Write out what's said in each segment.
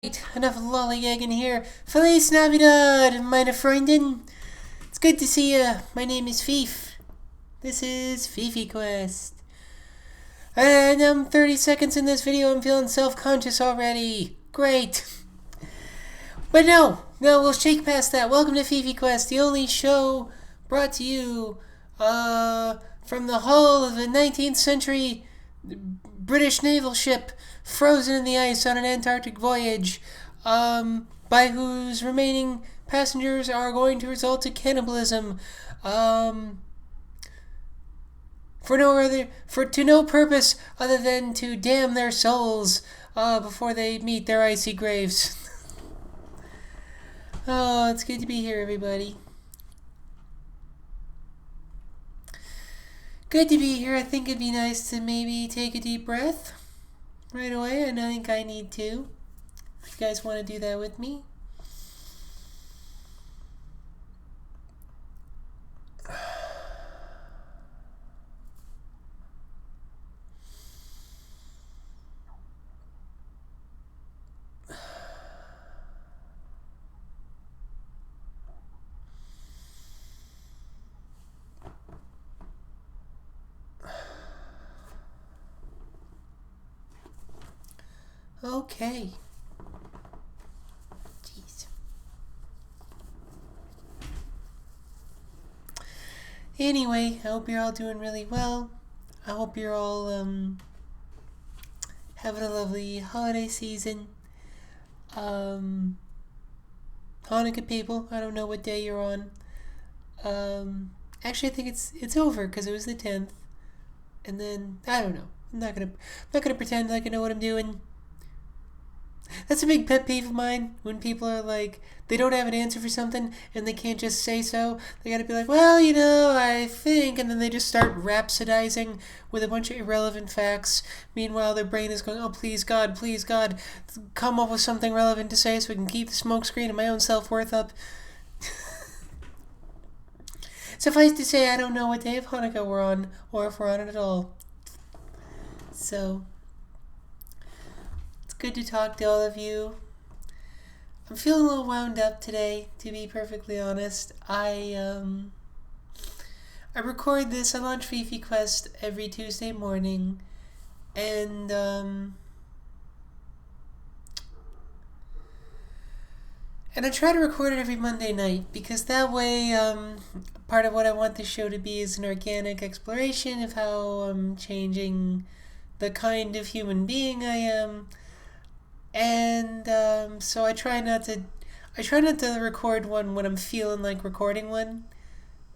Enough lollygagging here. Feliz Navidad, meine Freundin. It's good to see ya. My name is Fief. This is FIFI QUEST. And I'm 30 seconds in this video. I'm feeling self-conscious already. Great. But no, we'll shake past that. Welcome to FIFI QUEST, the only show brought to you from the hull of a 19th century British naval ship frozen in the ice on an Antarctic voyage, by whose remaining passengers are going to result to cannibalism, to no purpose other than to damn their souls before they meet their icy graves. Oh, it's good to be here, everybody. Good to be here. I think it'd be nice to maybe take a deep breath right away, and I think I need to. If you guys want to do that with me. Okay. Jeez. Anyway, I hope you're all doing really well. I hope you're all having a lovely holiday season. Hanukkah people, I don't know what day you're on. Actually, I think it's over because it was the 10th, and then I don't know. I'm not gonna pretend like I know what I'm doing. That's a big pet peeve of mine, when people are like, they don't have an answer for something and they can't just say so. They gotta be like, well, I think, and then they just start rhapsodizing with a bunch of irrelevant facts. Meanwhile, their brain is going, oh, please God, come up with something relevant to say so we can keep the smokescreen and my own self-worth up. Suffice to say, I don't know what day of Hanukkah we're on, or if we're on it at all. So good to talk to all of you. I'm feeling a little wound up today, to be perfectly honest. I record this. I launch FIFI Quest every Tuesday morning, and I try to record it every Monday night, because that way, part of what I want the show to be is an organic exploration of how I'm changing the kind of human being I am. And so I try not to record one when I'm feeling like recording one,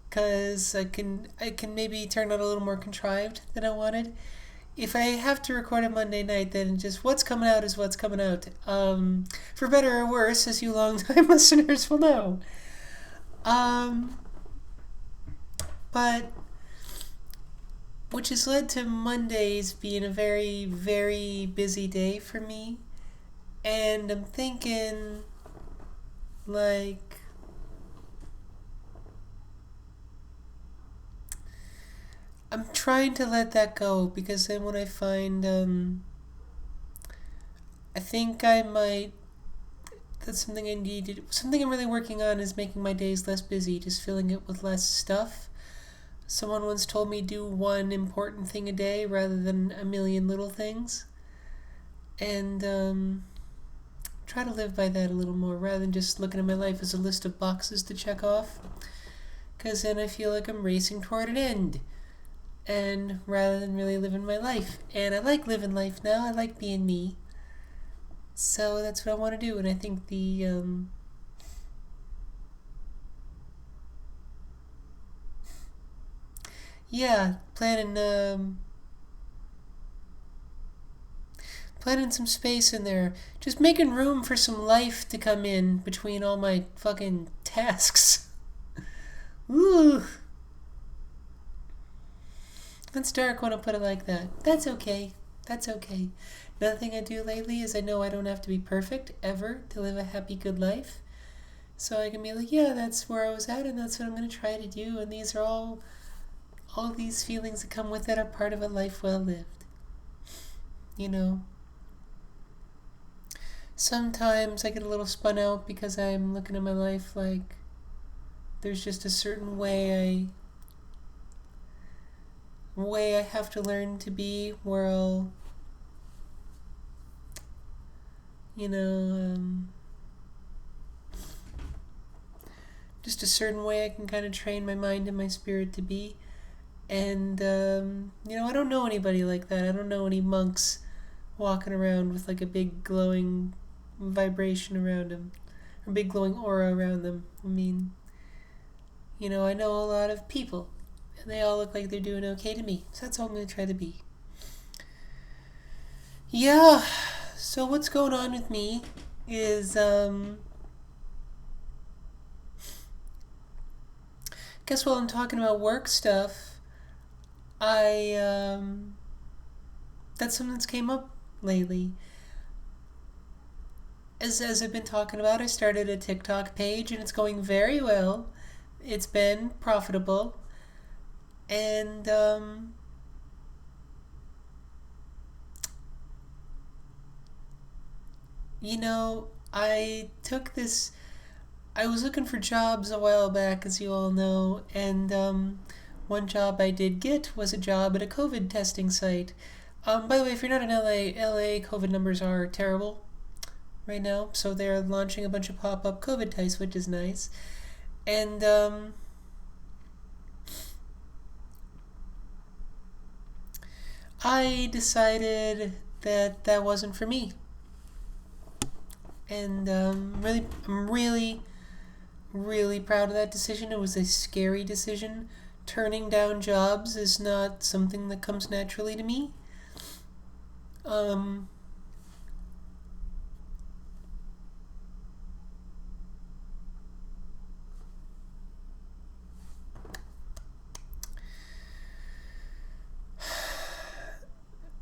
because I can maybe turn out a little more contrived than I wanted. If I have to record a Monday night, then just what's coming out is what's coming out. For better or worse, as you long-time listeners will know. But which has led to Mondays being a very, very busy day for me. And I'm thinking, like, I'm trying to let that go, because then when I find, I think I might, that's something I need to do. Something I'm really working on is making my days less busy, just filling it with less stuff. Someone once told me do one important thing a day rather than a million little things. And, try to live by that a little more, rather than just looking at my life as a list of boxes to check off, because then I feel like I'm racing toward an end, and rather than really living my life. And I like living life now. I like being me, so that's what I want to do. And I think the planning some space in there. Just making room for some life to come in between all my fucking tasks. Ooh. That's dark when I put it like that. That's okay. Another thing I do lately is I know I don't have to be perfect, ever, to live a happy, good life. So I can be like, yeah, that's where I was at, and that's what I'm going to try to do. And these are all these feelings that come with it are part of a life well lived. sometimes I get a little spun out because I'm looking at my life like there's just a certain way I have to learn to be, where I'll, you know, just a certain way I can kind of train my mind and my spirit to be. And, I don't know anybody like that. I don't know any monks walking around with like a big glowing vibration around them, or big glowing aura around them. I mean, I know a lot of people, and they all look like they're doing okay to me. So that's all I'm going to try to be. Yeah, so what's going on with me is, guess while I'm talking about work stuff, that's something that's came up lately. As I've been talking about, I started a TikTok page and it's going very well. It's been profitable. And, I was looking for jobs a while back, as you all know, and one job I did get was a job at a COVID testing site. By the way, if you're not in LA COVID numbers are terrible right now, so they're launching a bunch of pop-up COVID tests, which is nice. And I decided that wasn't for me. And I'm really proud of that decision. It was a scary decision. Turning down jobs is not something that comes naturally to me.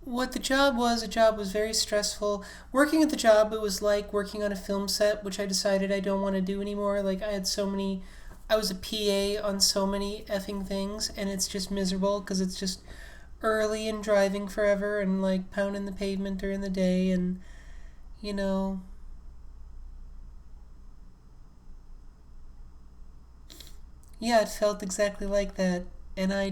What the job was very stressful. Working at the job, it was like working on a film set, which I decided I don't want to do anymore. Like, I was a PA on so many effing things, and it's just miserable because it's just early and driving forever and like pounding the pavement during the day, and you know, yeah, it felt exactly like that. And I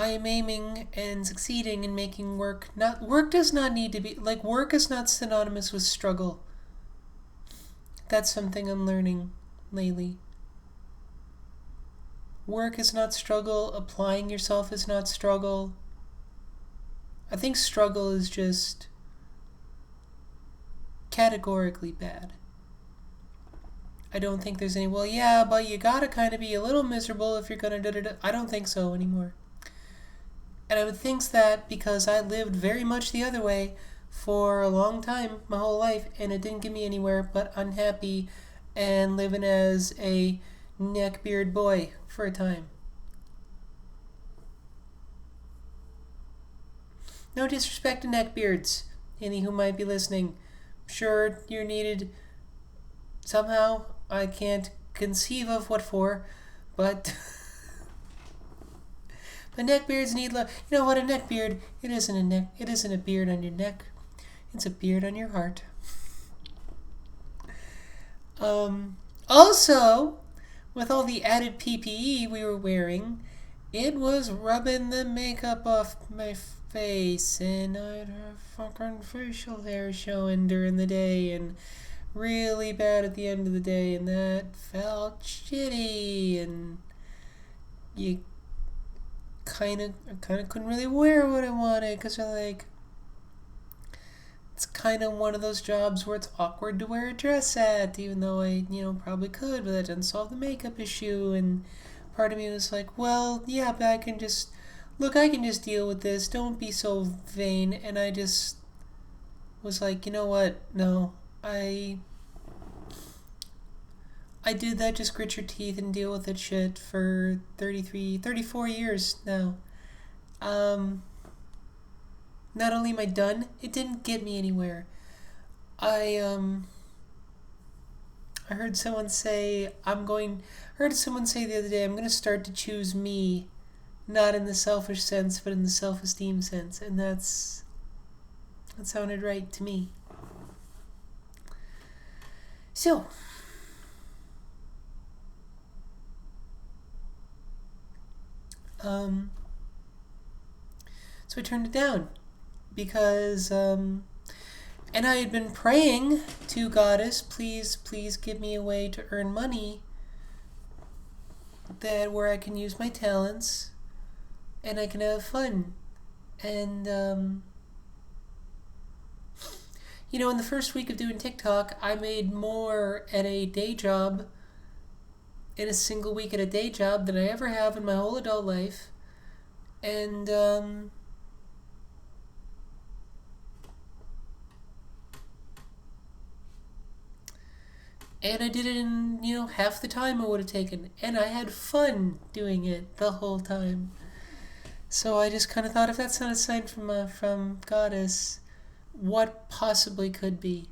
am aiming and succeeding in making work does not need to be, like, work is not synonymous with struggle. That's something I'm learning lately. Work is not struggle, applying yourself is not struggle. I think struggle is just categorically bad. I don't think there's any, well, yeah, but you gotta kind of be a little miserable if you're gonna da-da-da. I don't think so anymore. And I would think that because I lived very much the other way for a long time, my whole life, and it didn't get me anywhere but unhappy and living as a neckbeard boy for a time. No disrespect to neckbeards, any who might be listening. Sure, you're needed somehow. I can't conceive of what for, but but neckbeards need love. You know what? A neckbeard, it isn't a neck. It isn't a beard on your neck. It's a beard on your heart. Also, with all the added PPE we were wearing, it was rubbing the makeup off my face, and I'd have fucking facial hair showing during the day, and really bad at the end of the day, and that felt shitty, and you kind of couldn't really wear what I wanted because you're like, it's kind of one of those jobs where it's awkward to wear a dress at, even though I probably could, but that doesn't solve the makeup issue. And part of me was like, well, yeah, but I can just deal with this, don't be so vain. And I just was like, you know what, no, I did that, just grit your teeth and deal with it shit for 34 years now. Not only am I done, it didn't get me anywhere. I heard someone say the other day, I'm gonna start to choose me not in the selfish sense, but in the self-esteem sense, and that sounded right to me. So I turned it down because and I had been praying to Goddess, please give me a way to earn money where I can use my talents and I can have fun. And in the first week of doing TikTok, I made more at a day job in a single week at a day job than I ever have in my whole adult life. And I did it in, half the time I would have taken. And I had fun doing it the whole time. So I just kind of thought, if that's not a sign from Goddess, what possibly could be?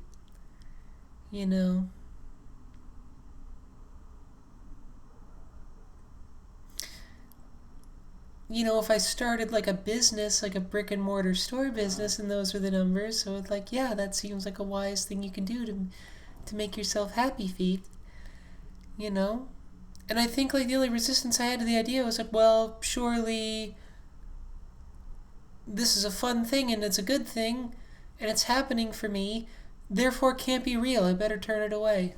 If I started like a business, like a brick and mortar store business, and those are the numbers, so it's like, yeah, that seems like a wise thing you can do to make yourself happy, Feet. And I think like the only resistance I had to the idea was like, well, surely this is a fun thing and it's a good thing and it's happening for me, therefore it can't be real. I better turn it away.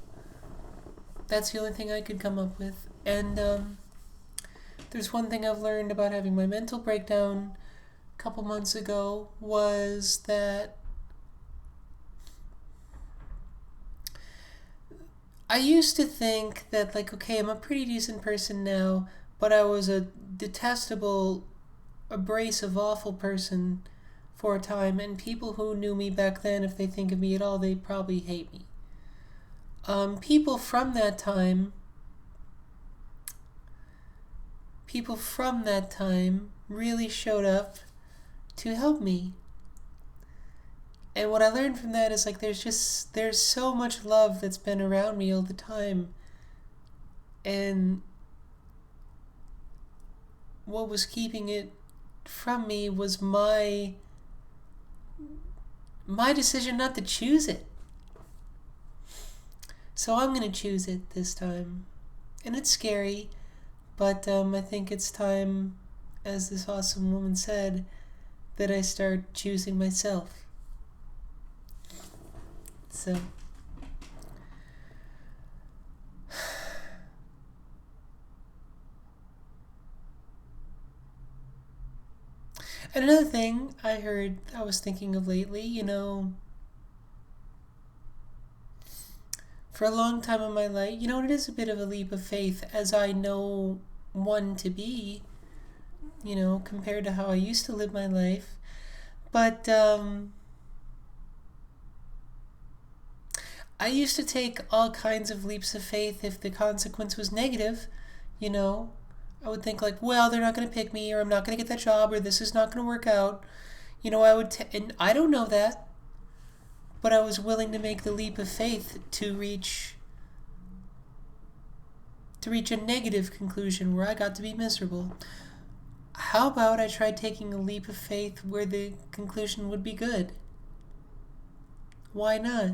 That's the only thing I could come up with. And there's one thing I've learned about having my mental breakdown a couple months ago was that I used to think that, like, okay, I'm a pretty decent person now, but I was a detestable, abrasive, awful person for a time, and people who knew me back then, if they think of me at all, they probably hate me. People from that time really showed up to help me. And what I learned from that is like there's so much love that's been around me all the time. And what was keeping it from me was my decision not to choose it. So I'm going to choose it this time. And it's scary, but I think it's time, as this awesome woman said, that I start choosing myself. So, and another thing I was thinking of lately, for a long time in my life, it is a bit of a leap of faith, as I know one to be, compared to how I used to live my life. But I used to take all kinds of leaps of faith if the consequence was negative. I would think like, well, they're not going to pick me, or I'm not going to get that job, or this is not going to work out. And I don't know that, but I was willing to make the leap of faith to reach a negative conclusion where I got to be miserable. How about I tried taking a leap of faith where the conclusion would be good? Why not?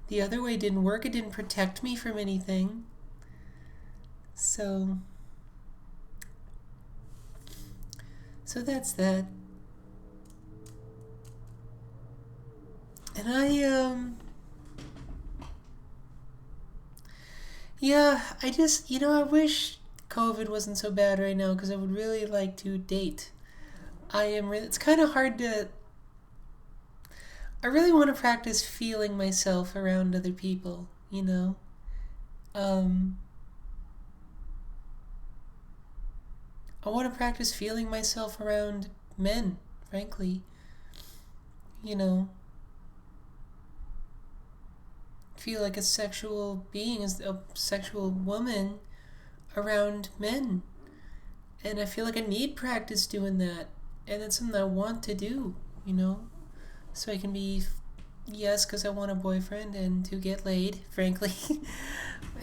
The other way didn't work. It didn't protect me from anything. So that's that. And I just, I wish COVID wasn't so bad right now, because I would really like to date. It's kind of hard to, I really want to practice feeling myself around other people, I want to practice feeling myself around men, frankly. Feel like a sexual being, as a sexual woman around men. And I feel like I need practice doing that. And it's something I want to do, So I can be, yes, because I want a boyfriend and to get laid, frankly,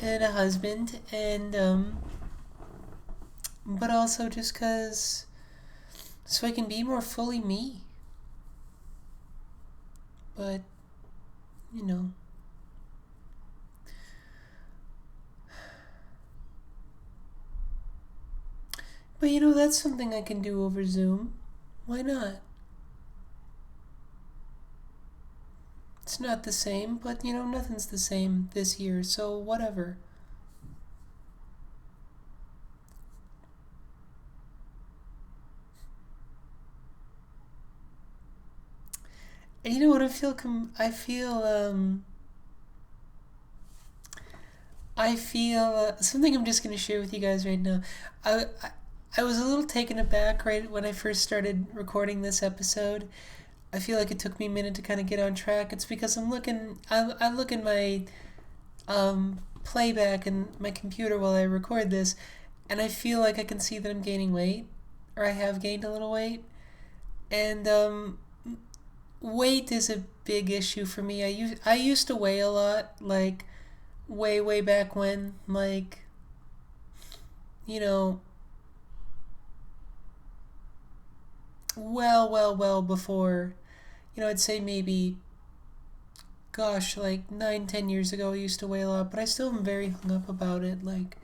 and a husband, and but also just because so I can be more fully me. But, you know. But you know, that's something I can do over Zoom. Why not? It's not the same, but you know, nothing's the same this year, so whatever. And you know what I feel something I'm just going to share with you guys right now. I, I I was a little taken aback right when I first started recording this episode. I feel like it took me a minute to kind of get on track. It's because I look in my playback in my computer while I record this, and I feel like I can see that I'm gaining weight, or I have gained a little weight. And weight is a big issue for me. I used to weigh a lot, like way back when, like, you know, well before, I'd say maybe, gosh, like 9, 10 years ago I used to weigh a lot, but I still am very hung up about it, like,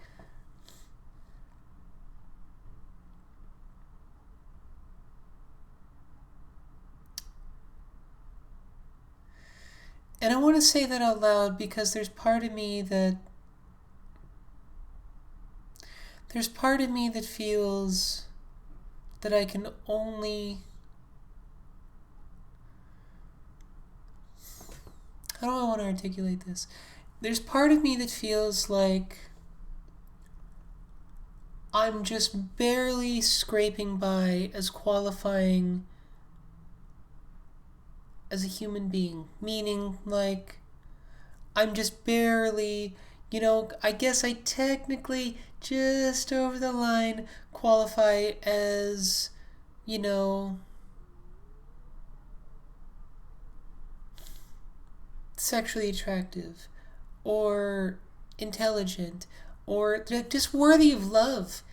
and I want to say that out loud because there's part of me that feels that I can only, how do I want to articulate this? There's part of me that feels like I'm just barely scraping by as qualifying as a human being. Meaning, like, I'm just barely, I guess I technically just over the line qualify as, sexually attractive or intelligent or just worthy of love,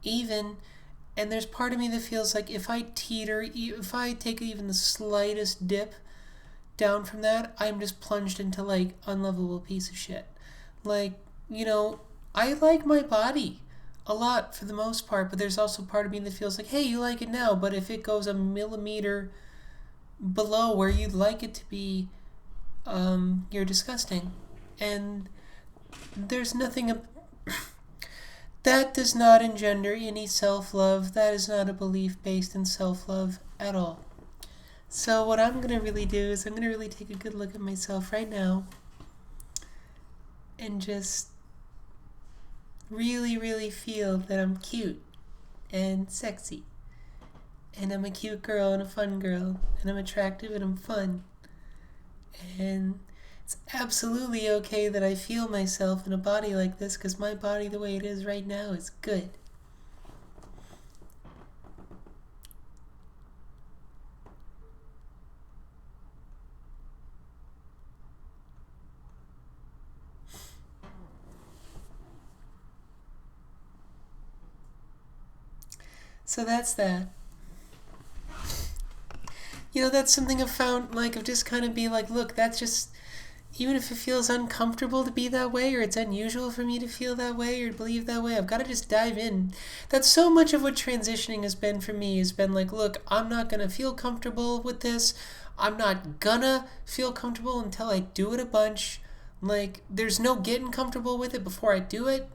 even. And there's part of me that feels like if I take even the slightest dip down from that, I'm just plunged into like unlovable piece of shit. Like, I like my body a lot for the most part, but there's also part of me that feels like, hey, you like it now, but if it goes a millimeter below where you'd like it to be, you're disgusting. And there's nothing that does not engender any self-love. That is not a belief based in self-love at all. So what I'm going to really do is I'm going to really take a good look at myself right now and just really feel that I'm cute and sexy. And I'm a cute girl and a fun girl. And I'm attractive and I'm fun. And it's absolutely okay that I feel myself in a body like this because my body the way it is right now is good. So that's that. That's something I've found, like, I've just kind of be like, look, that's just, even if it feels uncomfortable to be that way, or it's unusual for me to feel that way or believe that way, I've got to just dive in. That's so much of what transitioning has been for me, has been like, look, I'm not going to feel comfortable with this. I'm not gonna feel comfortable until I do it a bunch. Like, there's no getting comfortable with it before I do it.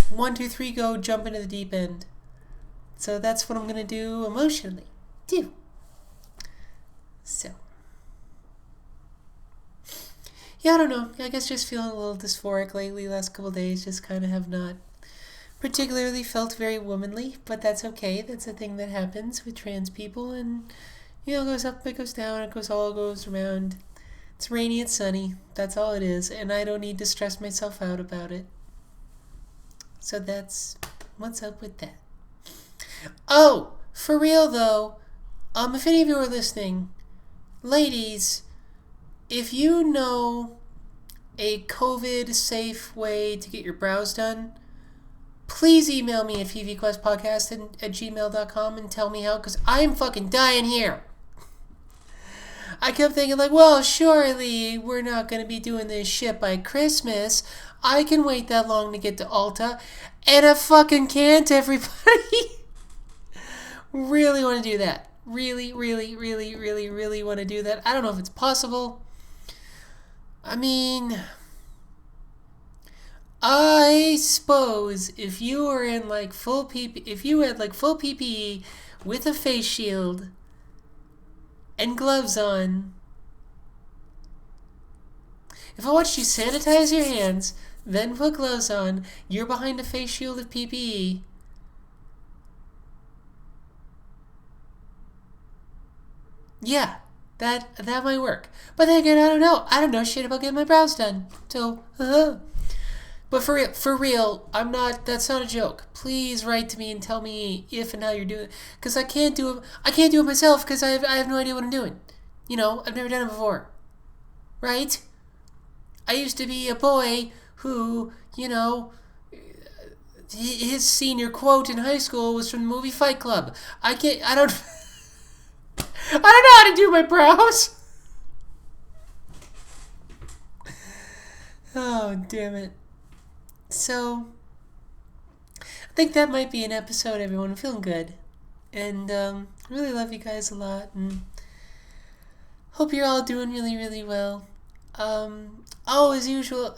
1, 2, 3, go, jump into the deep end. So that's what I'm going to do emotionally, too. So, yeah, I don't know. I guess just feeling a little dysphoric lately. Last couple of days just kind of have not particularly felt very womanly, but that's okay. That's a thing that happens with trans people, and, it goes up, it goes down, it goes around. It's rainy, it's sunny. That's all it is, and I don't need to stress myself out about it. So that's what's up with that. Oh, for real though, if any of you are listening, ladies, if you know a COVID-safe way to get your brows done, please email me at fifiquestpodcast@gmail.com and tell me how, because I'm fucking dying here. I kept thinking, like, well, surely we're not going to be doing this shit by Christmas. I can wait that long to get to Alta. And I fucking can't, everybody. Really want to do that. Really, really, really, really, really want to do that. I don't know if it's possible. I mean, I suppose if you were in like full PP, if you had like full PPE with a face shield and gloves on, if I watched you sanitize your hands, then put gloves on, you're behind a face shield of PPE. Yeah, that might work. But then again, I don't know. I don't know shit about getting my brows done. So, But for real, I'm not. That's not a joke. Please write to me and tell me if and how you're doing it, because I can't do it. I can't do it myself because I have no idea what I'm doing. You know, I've never done it before. Right? I used to be a boy who, you know, his senior quote in high school was from the movie Fight Club. I can't. I don't. I don't know how to do my brows. Oh, damn it. So, I think that might be an episode, everyone. I'm feeling good. And really love you guys a lot. And hope you're all doing really, really well. As usual,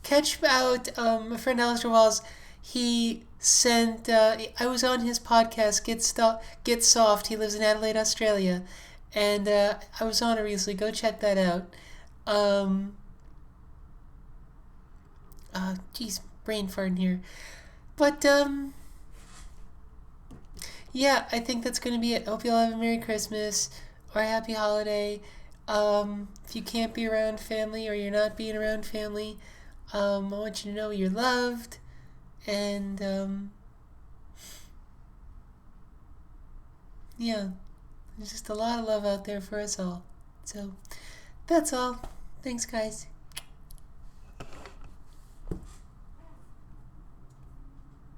catch out my friend Alistair Walls. He sent, I was on his podcast, Get Soft. He lives in Adelaide, Australia. And I was on it recently. Go check that out. Geez, brain farting here. But, yeah, I think that's going to be it. Hope you all have a Merry Christmas or a Happy Holiday. If you can't be around family or you're not being around family, I want you to know you're loved. And, yeah, there's just a lot of love out there for us all. So, that's all. Thanks, guys.